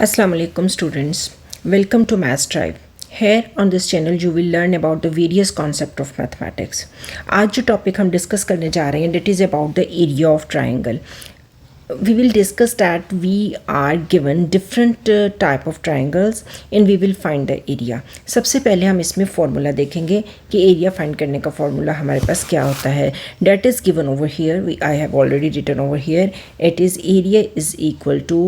Assalamu alaikum students. Welcome to Maths Tribe. Here on this channel you will learn about the various concepts of mathematics. आज जो topic हम discuss करने जा रहे हैं that is about the area of triangle. We will discuss that we are given different type of triangles and we will find the area. सबसे पहले हम इसमें फॉर्मूला देखेंगे कि एरिया फाइंड करने का फॉर्मूला हमारे पास क्या होता है. That is given over here. I have already written over here. It is area is equal to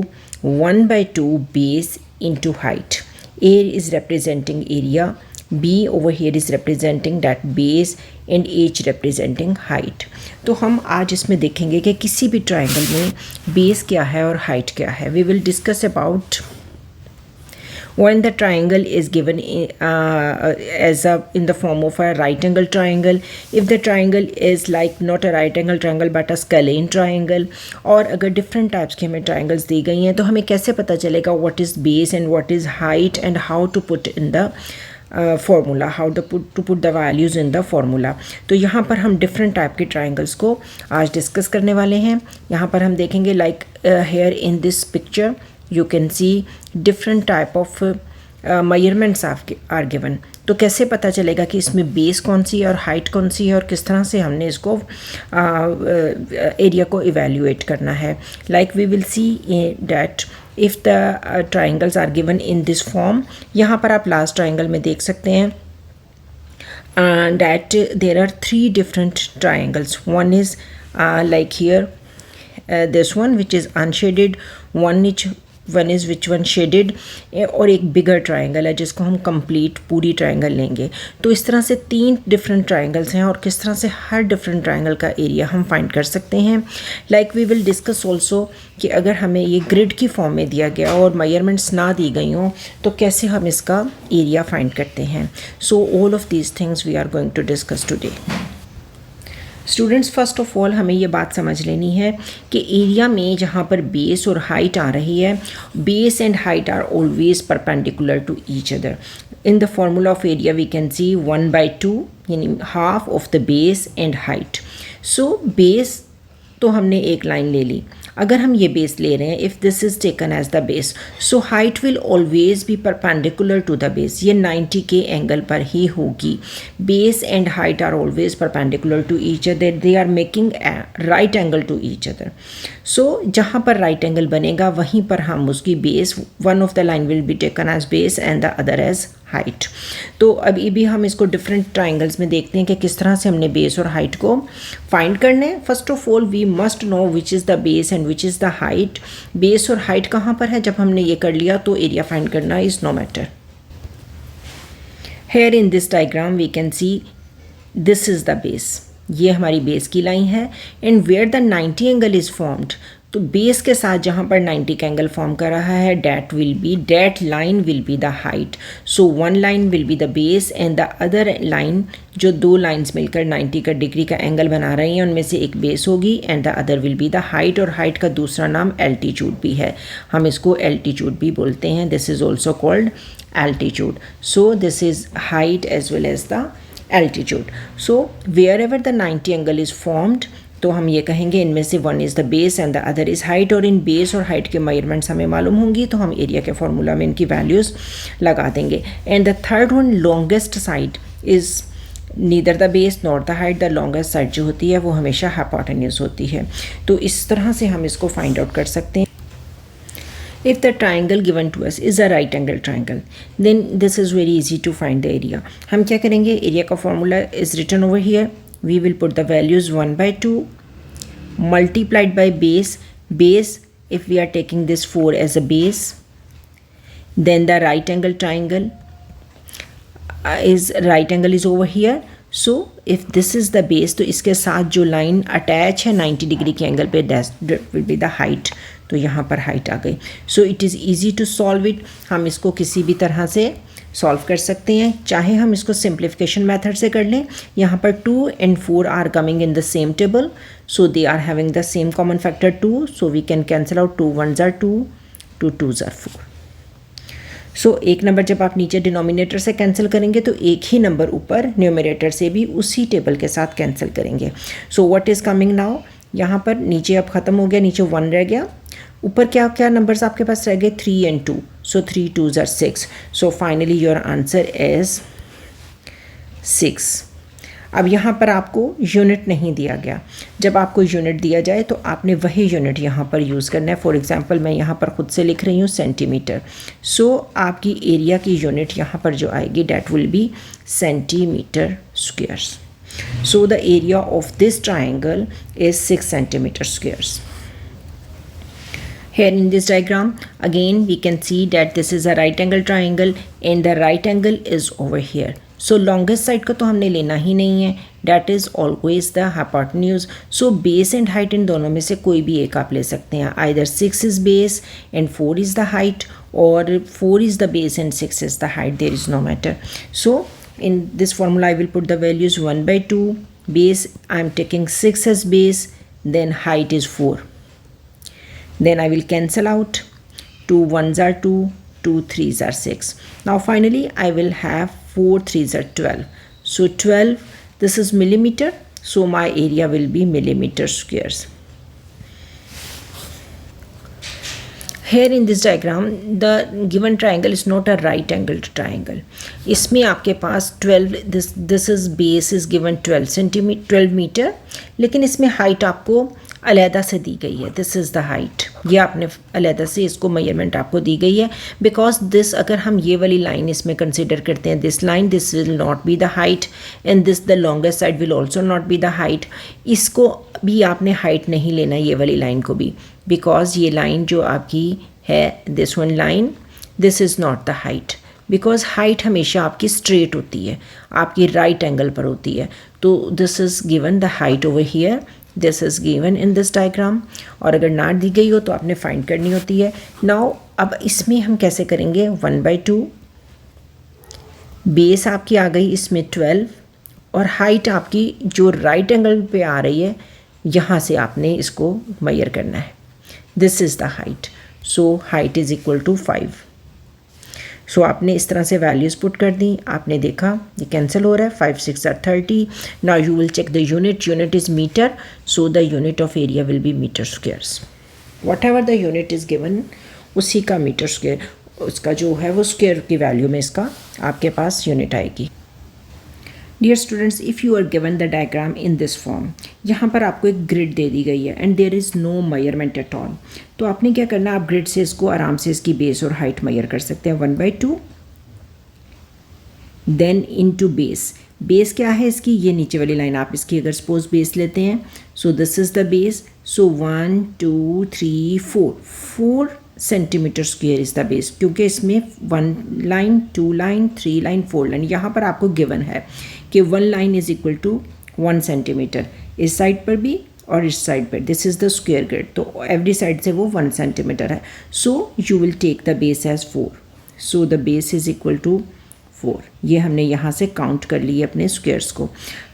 1/2 base into height. A is representing area, B over here is representing that base and H representing height. तो हम आज इसमें देखेंगे कि किसी भी triangle में base क्या है और हाइट क्या है. We will discuss about when the triangle is given in the form of a right angle triangle, if the triangle is like not a right angle triangle but a scalene triangle, और अगर different types के हमें triangles दी गई हैं तो हमें कैसे पता चलेगा what is base and what is height and how to put in the formula, how to put the values in the formula. तो यहाँ पर हम different type के triangles को आज discuss करने वाले हैं. यहाँ पर हम देखेंगे like here in this picture you can see different type of measurements are given. तो कैसे पता चलेगा कि इसमें बेस कौन सी है और हाइट कौन सी है और किस तरह से हमने इसको एरिया को इवेल्युएट करना है. Like we will see that if the triangles are given in this form. यहाँ पर आप लास्ट ट्राइंगल में देख सकते हैं that there are 3 different triangles. One is like here this one which is unshaded, one is which one shaded, और एक बिगर triangle है जिसको हम कंप्लीट पूरी ट्राइंगल लेंगे. तो इस तरह से 3 डिफरेंट ट्राइंगल्स हैं और किस तरह से हर डिफरेंट ट्राइंगल का एरिया हम फाइंड कर सकते हैं. Like we will discuss also कि अगर हमें ये ग्रिड की फॉर्म में दिया गया और मेजरमेंट्स ना दी गई हों तो कैसे हम इसका एरिया फाइंड करते हैं. So all of these things we are going to discuss today. Students first of all हमें ये बात समझ लेनी है कि एरिया में जहाँ पर बेस और हाइट आ रही है, base and height are always perpendicular to each other. In the formula of area we can see 1/2 यानी half of the base and height. So base तो हमने एक लाइन ले ली. अगर हम ये बेस ले रहे हैं, if this is taken as the base, so height will always be perpendicular to the base. ये 90 के एंगल पर ही होगी. Base and height are always perpendicular to each other, they are making right angle to each other. So जहाँ पर right angle बनेगा वहीं पर हम उसकी base, one of the line will be taken as base and the other as height. तो अभी भी हम इसको डिफरेंट ट्राइंगल्स में देखते हैं कि किस तरह से हमने बेस और हाइट को फाइंड करना है. First of all we must know which is the base and which is the height. Base और हाइट कहाँ पर है, जब हमने ये कर लिया तो एरिया फाइंड करना is no matter. Here in this diagram we can see this is the base. ये हमारी बेस की लाइन है and where the 90 angle is formed. तो बेस के साथ जहाँ पर 90 का एंगल फॉर्म कर रहा है that line will be the height. So one line will be the base and the other line, जो 2 लाइन्स मिलकर 90 का डिग्री का एंगल बना रही हैं उनमें से एक बेस होगी and the other will be the height. और हाइट का दूसरा नाम एल्टीट्यूड भी है, हम इसको एल्टीट्यूड भी बोलते हैं. This is also called altitude. So this is height as well as the altitude. So wherever the 90 angle is formed तो हम ये कहेंगे इनमें से one is the base and the other is height. और इन बेस और height के मेजरमेंट्स हमें मालूम होंगी तो हम एरिया के फॉर्मूला में इनकी वैल्यूज़ लगा देंगे. And the third one longest side is neither the base not the height. The longest side जो होती है वो हमेशा हाइपोटेन्यूज होती है. तो इस तरह से हम इसको फाइंड आउट कर सकते हैं. If the triangle given to us is a right angle triangle, then this is very easy to find the area. हम क्या करेंगे, एरिया का formula is written over here. We will put the values 1/2 multiplied by base. Base, if we are taking this 4 as a base, then the right angle triangle is over here. So if this is the base, तो इसके साथ जो line attach है 90 degree के angle पे, that will be the height. तो यहाँ पर हाइट आ गई. So it is easy to solve it. हम इसको किसी भी तरह से सॉल्व कर सकते हैं, चाहे हम इसको सिंप्लीफिकेशन मेथड से कर लें. यहाँ पर 2 and 4 are coming in the same table, so they are having the same common factor 2. So we can cancel out 2 1s are 2, 2 2s are 4. So एक नंबर जब आप नीचे डिनोमिनेटर से कैंसिल करेंगे तो एक ही नंबर ऊपर न्यूमरेटर से भी उसी टेबल के साथ कैंसिल करेंगे. So what is coming now, यहाँ पर नीचे अब ख़त्म हो गया, नीचे 1 रह गया. ऊपर क्या क्या नंबर्स आपके पास रह गए, 3 and 2, so 3 2s are 6, so finally your answer is 6। अब यहाँ पर आपको यूनिट नहीं दिया गया, जब आपको यूनिट दिया जाए तो आपने वही यूनिट यहाँ पर यूज़ करना है। फॉर एग्जांपल मैं यहाँ पर ख़ुद से लिख रही हूँ सेंटीमीटर, सो आपकी एरिया की यूनिट यहाँ पर जो आएगी that will be centimetre squares. So the area of this triangle is 6 centimeter squares. Here in this diagram again we can see that this is a right angle triangle and the right angle is over here. So longest side का तो हमने लेना ही नहीं है, that is always the hypotenuse. So base and height इन दोनों में से कोई भी एक आप ले सकते हैं, either 6 is base and 4 is the height or 4 is the base and 6 is the height, there is no matter. So in this formula I will put the values 1 by 2, base I am taking 6 as base, then height is 4. Then I will cancel out, 2 1s are 2, 2 3s are 6. Now finally I will have 4 3s are 12. So 12, this is millimeter, so my area will be millimeter squares. Here in this diagram the given triangle is not a right angled triangle. इसमें आपके पास 12, this is base is given 12 meter, लेकिन इसमें height आपको अलहदा से दी गई है, this is the height, ये आपने अलहदा से इसको मेजरमेंट आपको दी गई है, बिकॉज दिस अगर हम ये वाली लाइन इसमें कंसिडर करते हैं, this line this will not be the height and this the longest side will also not be the height, इसको भी आपने हाइट नहीं लेना ये वाली लाइन को भी, बिकॉज ये लाइन जो आपकी है this one line, this is not the height, because height हमेशा आपकी स्ट्रेट होती है, आपकी राइट एंगल पर होती है, तो this is given the height over here, this is given in this diagram, और अगर ना दी गई हो तो आपने फाइंड करनी होती है। नाउ अब इसमें हम कैसे करेंगे, 1 by 2, बेस आपकी आ गई इसमें 12 और हाइट आपकी जो राइट एंगल पे आ रही है यहाँ से आपने इसको मेजर करना है, this is the height, so height is equal to 5। So आपने इस तरह से वैल्यूज़ पुट कर दी, आपने देखा ये कैंसिल हो रहा है, 5 6 are 30। Now you will check the unit is metre, so the unit of area will be metre squares, whatever the unit is given उसी का मीटर स्क्वेयर, उसका जो है वो स्क्वेयर की वैल्यू में इसका आपके पास यूनिट आएगी। Dear students, if you are given the diagram in this form, यहाँ पर आपको एक ग्रिड दे दी गई है and there is no measurement at all, तो आपने क्या करना है, आप ग्रिड से इसको आराम से इसकी बेस और हाइट मेजर कर सकते हैं, 1 by 2 then into base, base क्या है इसकी, ये नीचे वाली लाइन, आप इसकी अगर सपोज बेस लेते हैं, सो this is the base, so 1 2 3 4 centimetre square is the base, क्योंकि इसमें 1 लाइन 2 लाइन 3 लाइन 4 लाइन यहाँ पर आपको गिवन है कि 1 line is equal to 1 centimetre, इस साइड पर भी और इस साइड पर, this is the square grid, तो एवरी साइड से वो 1 सेंटीमीटर है, so you will take the base as 4, so the base is equal to 4, ये हमने यहाँ से काउंट कर लिए अपने स्क्वेयर्स को।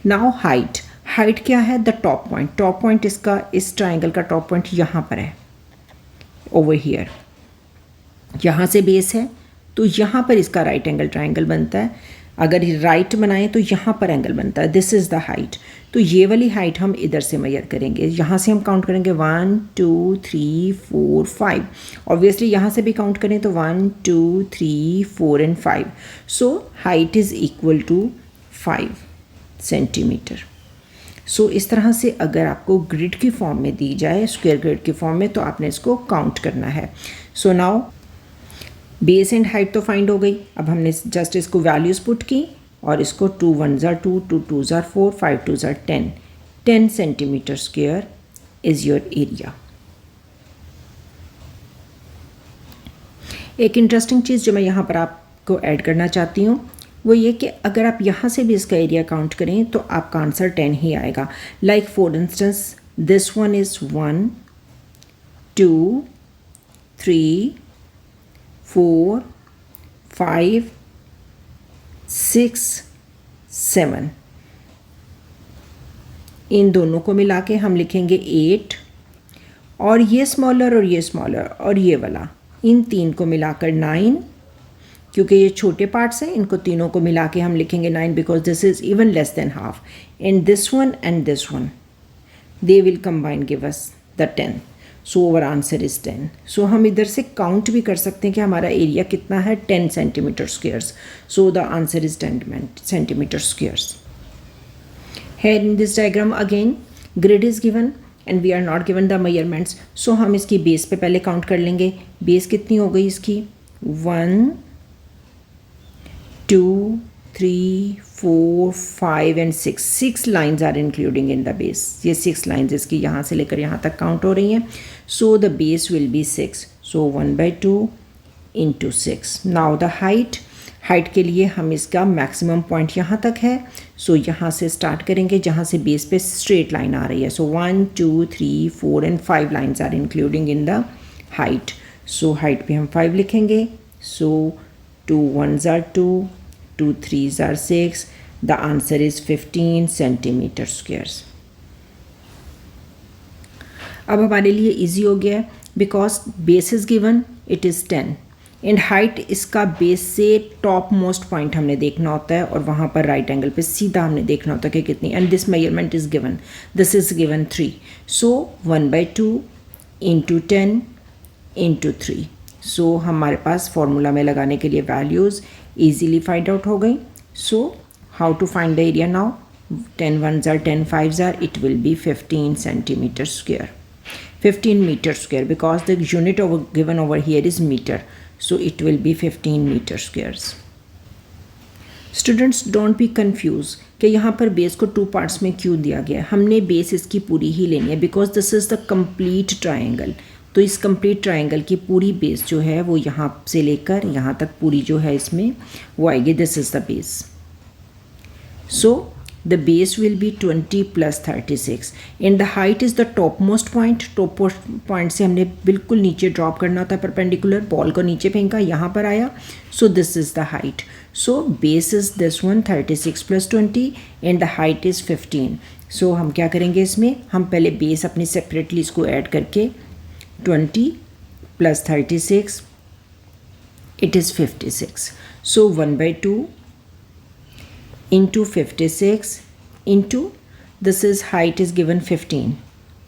नाउ हाइट क्या है, द टॉप पॉइंट इसका, इस ट्राइंगल का टॉप पॉइंट यहाँ पर है, ओवर हियर, यहाँ से बेस है तो यहाँ पर इसका राइट एंगल ट्राइंगल बनता है, अगर राइट बनाएं तो यहाँ पर एंगल बनता है, दिस इज़ द हाइट, तो ये वाली हाइट हम इधर से मेजर करेंगे, यहाँ से हम काउंट करेंगे 1 2 3 4 5, ऑब्वियसली यहाँ से भी काउंट करें तो 1 2 3 4 and 5, so height is equal to 5 centimetre. So इस तरह से अगर आपको ग्रिड की फॉर्म में दी जाए, स्क्वायर ग्रिड की फॉर्म में, तो आपने इसको काउंट करना है। So now base and height तो फाइंड हो गई, अब हमने जस्ट इसको वैल्यूज़ पुट की और इसको 2 1s are 2, 2 2s are 4, 5 2s are 10 centimetre square is your area. एक इंटरेस्टिंग चीज़ जो मैं यहाँ पर आपको ऐड करना चाहती हूँ वो ये कि अगर आप यहाँ से भी इसका एरिया काउंट करें तो आपका आंसर 10 ही आएगा। Like for instance this one is 1 2 3 4 5 6 7, इन दोनों को मिला के हम लिखेंगे 8, और ये स्मॉलर और ये स्मॉलर और ये वाला, इन तीन को मिलाकर 9, क्योंकि ये छोटे पार्ट्स हैं, इनको तीनों को मिला के हम लिखेंगे 9 because this is even less than half, and this one they will combine give us the 10, so our answer is 10. So हम इधर से काउंट भी कर सकते हैं कि हमारा एरिया कितना है, 10 centimetre squares. So the answer is 10 centimetre squares. Here in this diagram again grid is given and we are not given the measurements. So हम इसकी बेस पे पहले काउंट कर लेंगे. बेस कितनी हो गई इसकी, 1 2 3 4 5 and 6. 6 lines are including in the base. ये 6 lines इसकी यहाँ से लेकर यहाँ तक काउंट हो रही हैं. So the base will be 6. So 1/2 into 6. Now the height के लिए हम इसका मैक्सिमम पॉइंट यहाँ तक है. सो यहाँ से स्टार्ट करेंगे जहाँ से बेस पे स्ट्रेट लाइन आ रही है. So 1 2 3 4 and 5 lines are including in the height. So height पे हम 5 लिखेंगे. So 2 1s are 2, 2 3s are 6. The answer is 15 centimetre squares. अब हमारे लिए इजी हो गया है because base is given, it is 10 and height इसका बेस से टॉप मोस्ट पॉइंट हमने देखना होता है और वहाँ पर राइट एंगल पे सीधा हमने देखना होता है कि कितनी. And this measurement is given, this is given 3. So 1/2 into 10 into 3. सो हमारे पास फॉर्मूला में लगाने के लिए वैल्यूज़ ईजीली फाइंड आउट हो गई. So how to find the area now, 10 1s are 10 5s are, it will be 15 centimeter square. 15 meter square because the unit given over here is meter. So it will be 15 meter squares. Students don't be confused कि यहाँ पर base को 2 parts में क्यों दिया गया है. हमने बेस इसकी पूरी ही लेनी है because this is the complete triangle. तो इस कंप्लीट ट्राइंगल की पूरी बेस जो है वो यहाँ से लेकर यहाँ तक पूरी जो है इसमें वो आएगी. This is the base. So the base will be 20 plus 36 and the height is the topmost point. top point से हमने बिल्कुल नीचे ड्रॉप करना होता है परपेंडिकुलर. बॉल को नीचे फेंका, यहाँ पर आया. so this is the height. so base is this one 36 plus 20 and the height is 15. so हम क्या करेंगे इसमें, हम पहले बेस अपनी सेपरेटली इसको ऐड करके 20 plus 36 it is 56. so 1/2 into 56 into this is height is given 15.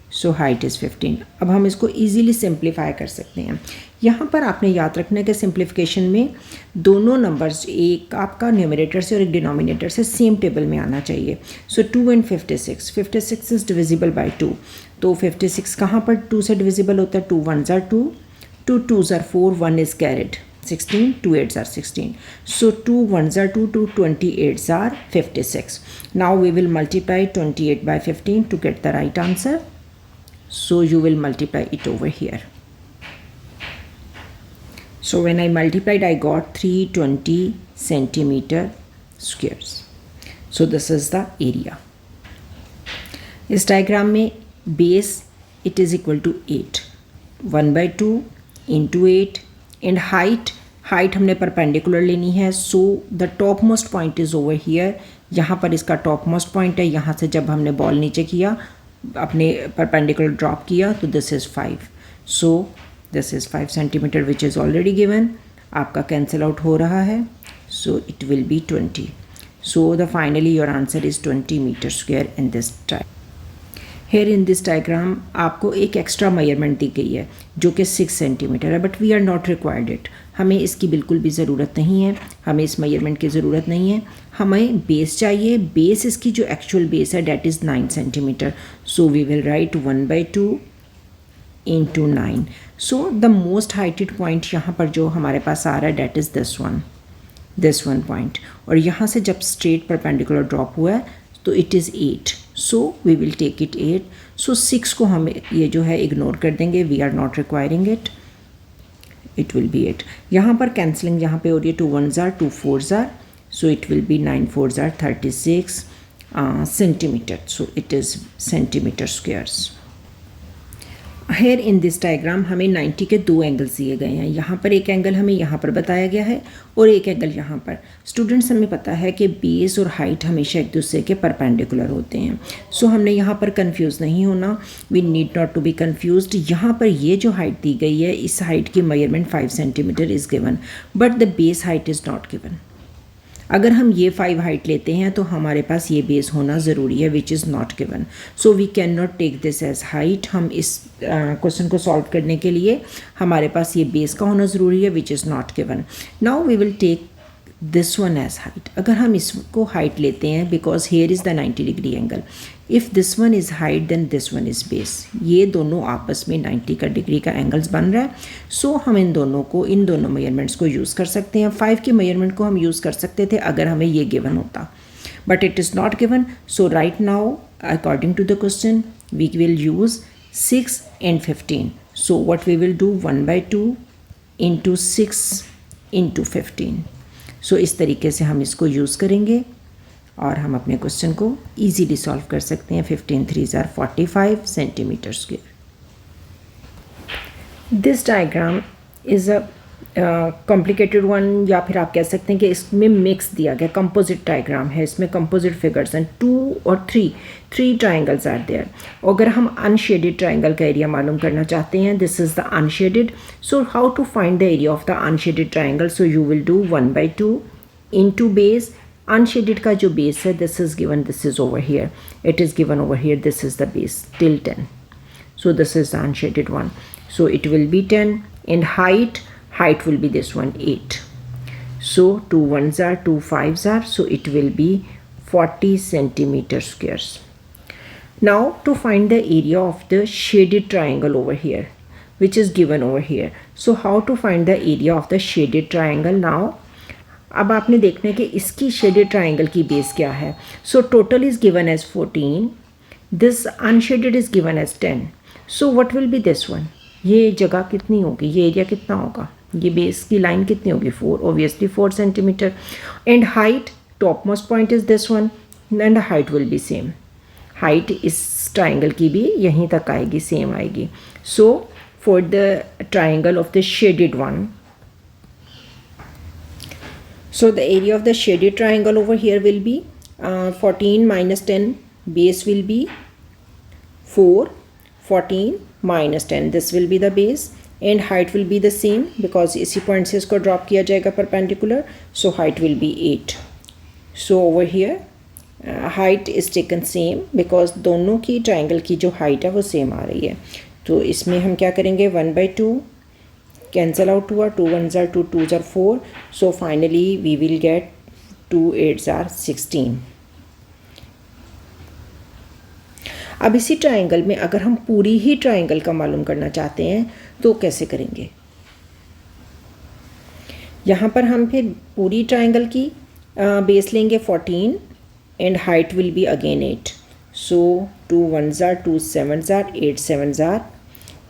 so height is 15. अब हम इसको easily simplify कर सकते हैं. यहाँ पर आपने याद रखना है कि simplification में दोनों नंबर्स, एक आपका न्यूमरेटर से और एक डिनोमिनेटर से सेम टेबल में आना चाहिए. सो 2 and 56, 56 is divisible by 2. तो 56 कहाँ पर 2 से डिविजिबल होता है, 2 1s are 2, 2 2s are 4, 1 is carried, 16, 2 8s are 16. So 2 1s are 2, 2 28s are 56. Now we will multiply 28 by 15 to get the right answer. So you will multiply it over here. So when I multiplied, I got 320 centimeter squares. So this is the area. इस diagram में base it is equal to 8, 1/2 into 8 and height हमने perpendicular लेनी है. So the top most point is over here. यहाँ पर इसका top most point है. यहाँ से जब हमने बॉल नीचे किया, अपने परपेंडिकुलर ड्रॉप किया, तो this is 5. So this is 5 centimetre which is already given. आपका कैंसिल आउट हो रहा है. So it will be 20. So the finally your answer is 20 metre square in this type. Here in this diagram आपको एक extra measurement दी गई है जो कि 6 सेंटीमीटर है, but we are not required it. हमें इसकी बिल्कुल भी ज़रूरत नहीं है. हमें इस मेजरमेंट की ज़रूरत नहीं है. हमें बेस चाहिए. बेस इसकी जो एक्चुअल बेस है that is 9 centimetre. So we will write 1/2 into 9. So the most heighted point यहाँ पर जो हमारे पास आ रहा है that is this one point. और यहाँ से जब स्ट्रेट परपेंडिकुलर ड्रॉप हुआ है तो it is 8. So we will take it 8. So 6 को हम ये जो है इग्नोर कर देंगे. We are not requiring it. It will be 8. यहाँ पर कैंसलिंग यहाँ पे हो रही है. 2 1s are 2 4s are. So it will B 9 4s are 36 centimetre. So it is centimetre squares. Hair in this diagram हमें 90 के 2 एंगल्स दिए गए हैं. यहाँ पर एक एंगल हमें यहाँ पर बताया गया है और एक एंगल यहाँ पर. स्टूडेंट्स, हमें पता है कि बेस और हाइट हमेशा एक दूसरे के परपेंडिकुलर होते हैं. सो हमने यहाँ पर कंफ्यूज नहीं होना. We need not to be confused. यहाँ पर ये जो हाइट दी गई है, इस हाइट की measurement 5 centimetre is given, but the base height is not given. अगर हम ये 5 हाइट लेते हैं तो हमारे पास ये बेस होना ज़रूरी है, which is not given, so we can not take this as height. हम इस क्वेश्चन को सॉल्व करने के लिए हमारे पास ये बेस का होना ज़रूरी है, which is not given. Now we will take this one as height. अगर हम इसको हाइट लेते हैं, because here is the 90 degree angle, if this one is height then this one is base. ये दोनों आपस में 90 का डिग्री का एंगल्स बन रहा है, सो हम इन दोनों मेजरमेंट्स को यूज़ कर सकते हैं। 5 के मेजरमेंट को हम यूज़ कर सकते थे अगर हमें ये गिवन होता, but it is not given, so right now according to the question we will use 6 and 15. So what we will do, 1/2 into 6 into 15. सो इस तरीके से हम इसको यूज़ करेंगे और हम अपने क्वेश्चन को ईजीली सॉल्व कर सकते हैं। 15 3s are 45 centimetre square. This diagram is a complicated one, या फिर आप कह सकते हैं कि इसमें मिक्स दिया गया, कंपोजिट डायग्राम है, इसमें कंपोजिट फिगर्स हैं, 2 और 3 ट्राइंगल्स आर देयर। अगर हम अनशेडेड ट्राइंगल का एरिया मालूम करना चाहते हैं, this is the unshaded, so how to find the area of the unshaded triangle, so you will do 1/2 into base. Unshaded का जो बेस है, this is given, this is over here, it is given over here, this is the base till 10, so this is the unshaded one, so it will be 10, and height will be this one, 8, so 2 1s are 2 5s are, so it will be 40 centimeter squares. Now to find the area of the shaded triangle over here, which is given over here, so how to find the area of the shaded triangle now? अब आपने देखना है कि इसकी shaded triangle की base क्या है। So total is given as 14, this unshaded is given as 10, so what will be this one, ये जगह कितनी होगी, ये एरिया कितना होगा, ये बेस की लाइन कितनी होगी, 4, obviously 4 centimetre, and height, top most point is this one, and height will be same, height इस ट्राइंगल की भी यहीं तक आएगी, सेम आएगी। So for the triangle of the shaded one, so the area of the shaded triangle over here will be 14 minus 10, base will be 4, 14 minus 10, this will be the base, and height will be the same because इसी point से इसको drop किया जाएगा perpendicular, so height will be 8. So over here height is taken same because दोनों की triangle की जो height है वो same आ रही है, तो इसमें हम क्या करेंगे, 1/2 cancel out 2 are 2 1s are 2 2s are 4, so finally we will get 2 8s are 16. अब इसी ट्राइंगल में अगर हम पूरी ही ट्राइंगल का मालूम करना चाहते हैं तो कैसे करेंगे, यहाँ पर हम फिर पूरी ट्राइंगल की बेस लेंगे 14 and height will be again 8, so 2 1s are 2 7s are 8 7s are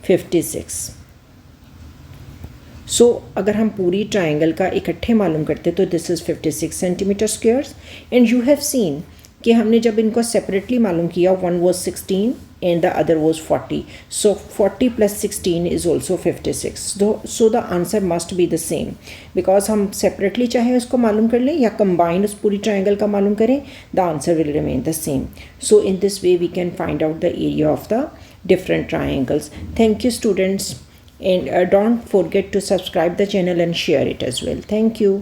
56. सो अगर हम पूरी ट्राइंगल का इकट्ठे मालूम करते तो this is 56 centimetre squares, and you have seen कि हमने जब इनको सेपरेटली मालूम किया, one was 16 and the other was 40, so 40 + 16 is also 56, so the answer must be the same, because हम सेपरेटली चाहे उसको मालूम कर लें या कंबाइंड उस पूरी ट्राइंगल का मालूम करें, the answer will remain the same. So in this way we can find out the area of the different triangles. Thank you students, and don't forget to subscribe the channel and share it as well. Thank you.